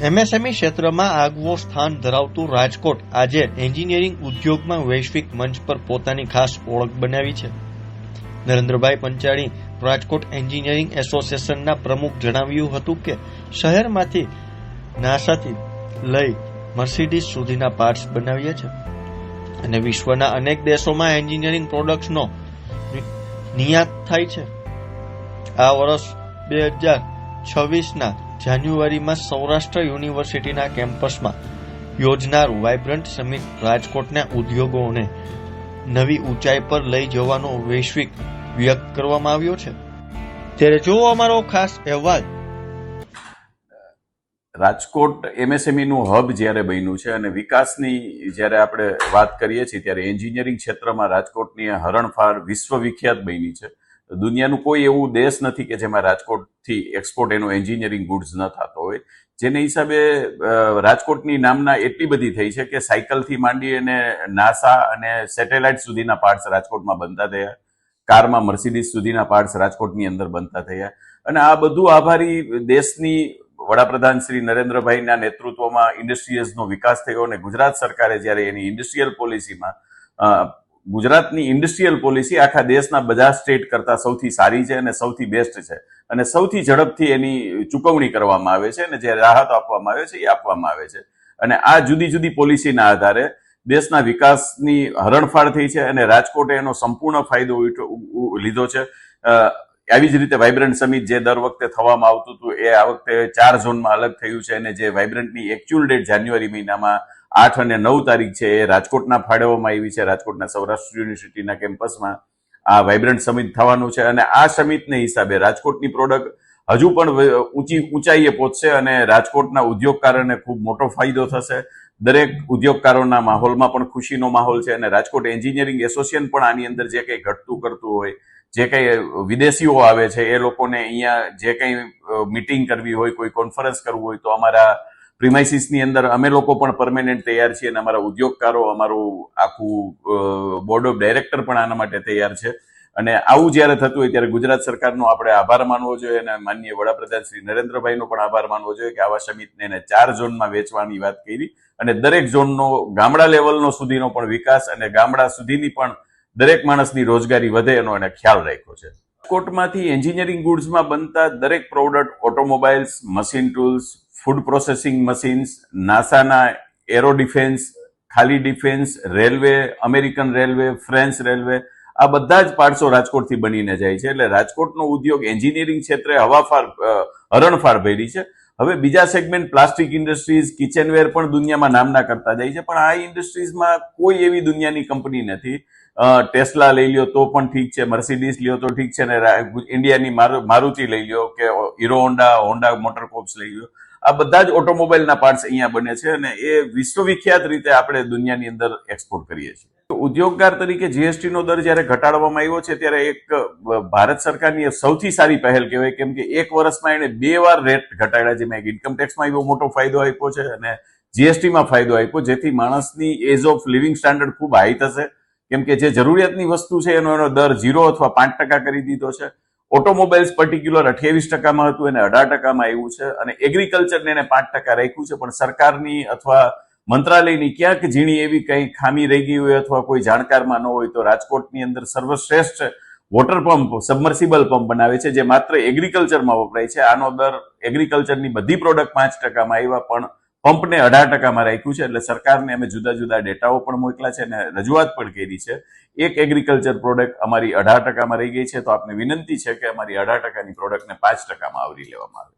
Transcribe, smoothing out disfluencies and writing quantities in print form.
MSME ક્ષેત્રમાં આગવું સ્થાન ધરાવતું રાજકોટ આજે એન્જિનિયરિંગ ઉદ્યોગમાં વૈશ્વિક મંચ પર પોતાની ખાસ ઓળખ બનાવી છે. નરેન્દ્રભાઈ પંચાણી રાજકોટ એન્જિનિયરિંગ એસોસિએશનના પ્રમુખ જણાવ્યું હતું કે શહેરમાંથી નાસાથી લઈ મર્સિડીઝ સુધીના પાર્ટ્સ બનાવ્યા છે અને વિશ્વના અનેક દેશોમાં એન્જિનિયરિંગ પ્રોડક્ટ્સનો નિર્યાત થાય છે. આ વર્ષ 2026ના જાન્યુઆરીમાં સૌરાષ્ટ્ર યુનિવર્સિટીના કેમ્પસમાં યોજનાર વાઇબ્રન્ટ સમિટ રાજકોટના ઉદ્યોગોને નવી ઊંચાઈ પર લઈ જવાનો વૈશ્વિક વ્યક્ત કરવામાં આવ્યો છે. ત્યારે જો અમારો ખાસ અહેવાલ. રાજકોટ એમએસએમઈ નું હબ જ્યારે બન્યું છે અને વિકાસની જ્યારે આપણે વાત કરીએ છીએ ત્યારે એન્જિનિયરિંગ ક્ષેત્રમાં રાજકોટની હરણફાળ વિશ્વવિખ્યાત બની છે. દુનિયાનું કોઈ એવું દેશ નથી કે જેમાં રાજકોટથી એક્સપોર્ટ એનો એન્જિનિયરિંગ ગુડ્સ ન થતો હોય. જેને હિસાબે રાજકોટની નામના એટલી બધી થઈ છે કે સાયકલથી માંડી અને નાસા અને સેટેલાઇટ સુધીના પાર્ટ્સ રાજકોટમાં બનતા થયા. કારમાં મર્સિડીઝ સુધીના પાર્ટ્સ રાજકોટની અંદર બનતા થયા. અને આ બધું આભારી દેશની વડાપ્રધાન શ્રી નરેન્દ્રભાઈના નેતૃત્વમાં ઇન્ડસ્ટ્રીઝનો વિકાસ થયો અને ગુજરાત સરકારે જ્યારે એની ઇન્ડસ્ટ્રીયલ પોલિસીમાં ગુજરાતની ઇન્ડસ્ટ્રીયલ પોલિસી આખા દેશના બધા સ્ટેટ કરતા સૌથી સારી છે અને સૌથી બેસ્ટ છે અને સૌથી ઝડપથી એની ચૂકવણી કરવામાં આવે છે અને જે રાહત આપવામાં આવે છે એ આપવામાં આવે છે. અને આ જુદી જુદી પોલિસીના આધારે દેશના વિકાસની હરણફાળ થઈ છે અને રાજકોટે એનો સંપૂર્ણ ફાયદો લીધો છે. આવી જ રીતે વાઇબ્રન્ટ સમિટ જે દર વખતે થવામાં આવતું હતું એ આ વખતે 4 ઝોનમાં અલગ થયું છે અને જે વાઇબ્રન્ટની એકચ્યુઅલ ડેટ જાન્યુઆરી મહિનામાં 8 અને 9 તારીખ છે એ રાજકોટના ફાળવવામાં આવી છે. રાજકોટના સૌરાષ્ટ્ર યુનિવર્સિટીના કેમ્પસમાં આ વાઇબ્રન્ટ સમિટ થવાનું છે અને આ સમિટને હિસાબે રાજકોટની પ્રોડક્ટ હજુ પણ ઊંચાઈએ પહોંચશે અને રાજકોટના ઉદ્યોગકારોને ખૂબ મોટો ફાયદો થશે. દરેક ઉદ્યોગકારોના માહોલમાં પણ ખુશીનો માહોલ છે અને રાજકોટ એન્જિનિયરિંગ એસોસિએશન પણ આની અંદર જે કંઈ ઘટતું કરતું હોય, જે કંઈ વિદેશીઓ આવે છે એ લોકોને અહીંયા જે કંઈ મીટિંગ કરવી હોય, કોઈ કોન્ફરન્સ કરવું હોય તો અમારા પ્રિમાઇસીસની અંદર અમે લોકો પણ પરમેનન્ટ તૈયાર છીએ અને અમારા ઉદ્યોગકારો, અમારું આખું બોર્ડ ઓફ ડાયરેક્ટર પણ આના માટે તૈયાર છે. અને આવું જ્યારે થતું હોય ત્યારે ગુજરાત સરકારનો આપણે આભાર માનવો જોઈએ અને માનનીય વડાપ્રધાન શ્રી નરેન્દ્રભાઈનો પણ આભાર માનવો જોઈએ કે આવા સમિટને એને 4 ઝોનમાં વેચવાની વાત કરી અને દરેક ઝોનનો ગામડા લેવલનો સુધીનો પણ વિકાસ અને ગામડા સુધીની પણ દરેક માણસની રોજગારી વધે એનો એને ખ્યાલ રાખ્યો છે. રાજકોટમાંથી એન્જિનિયરિંગ ગુડ્સમાં બનતા દરેક product, automobiles, machine tools, food processing machines, નાસાના એરો ડિફેન્સ, ખાલી defence, railway, American railway, French railway, આ બધા જ પાર્ટસો રાજકોટથી બનીને જાય છે. એટલે રાજકોટનો ઉદ્યોગ એન્જિનિયરિંગ ક્ષેત્રે હરણફાળ ભરી છે. હવે બીજા સેગમેન્ટ પ્લાસ્ટિક ઇન્ડસ્ટ્રીઝ, કિચનવેર પણ દુનિયામાં નામના કરતા જાય છે, પણ આ ઇન્ડસ્ટ્રીઝમાં કોઈ એવી દુનિયાની કંપની નથી. ટેસ્લા લઈ લ્યો તો પણ ઠીક છે, મર્સિડીઝ લ્યો તો ઠીક છે, અને ઇન્ડિયાની મારુતિ લઈ લ્યો કે હીરો હોન્ડા મોટરકોપ્સ લઈ લ્યો, આ બધા જ ઓટોમોબાઈલના પાર્ટ્સ અહીંયા બને છે અને એ વિશ્વવિખ્યાત રીતે આપણે દુનિયાની અંદર એક્સપોર્ટ કરીએ છીએ. ઉદ્યોગકાર તરીકે જીએસટી નો દર જયારે ઘટાડવામાં આવ્યો છે ત્યારે એક ભારત સરકારની સૌથી સારી પહેલ કહેવાય, કેમ કે એક વર્ષમાં એને 2 વાર રેટ ઘટાડ્યા, જેમાં એક ઇન્કમ ટેક્સમાં એવો મોટો ફાયદો આપ્યો છે અને જીએસટીમાં ફાયદો આપ્યો, જેથી માણસની એજ ઓફ લિવિંગ સ્ટાન્ડર્ડ ખૂબ હાઈ થશે. કેમ કે જે જરૂરિયાતની વસ્તુ છે એનો દર 0 અથવા 5% કરી દીધો છે. ઓટોમોબાઈલ્સ પર્ટિક્યુલર 28%માં હતું, એને 18%માં આવ્યું છે અને એગ્રીકલ્ચરને એને 5% રાખ્યું છે. પણ સરકારની અથવા મંત્રાલયની ક્યાંક ઝીણી એવી કંઈ ખામી રહી ગઈ હોય અથવા કોઈ જાણકારમાં ન હોય તો રાજકોટની અંદર સર્વશ્રેષ્ઠ વોટર પંપ, સબમર્સિબલ પંપ બનાવે છે જે માત્ર એગ્રીકલ્ચરમાં વપરાય છે. આનો દર એગ્રીકલ્ચરની બધી પ્રોડક્ટ 5%માં આવ્યા, પણ પંપને 18%માં રાખ્યું છે. એટલે સરકારને અમે જુદા જુદા ડેટાઓ પણ મોકલા છે અને રજૂઆત પણ કરી છે. એક એગ્રીકલ્ચર પ્રોડક્ટ અમારી 18%માં રહી ગઈ છે, તો આપને વિનંતી છે કે અમારી 18%ની પ્રોડક્ટને 5%માં આવરી લેવામાં આવે.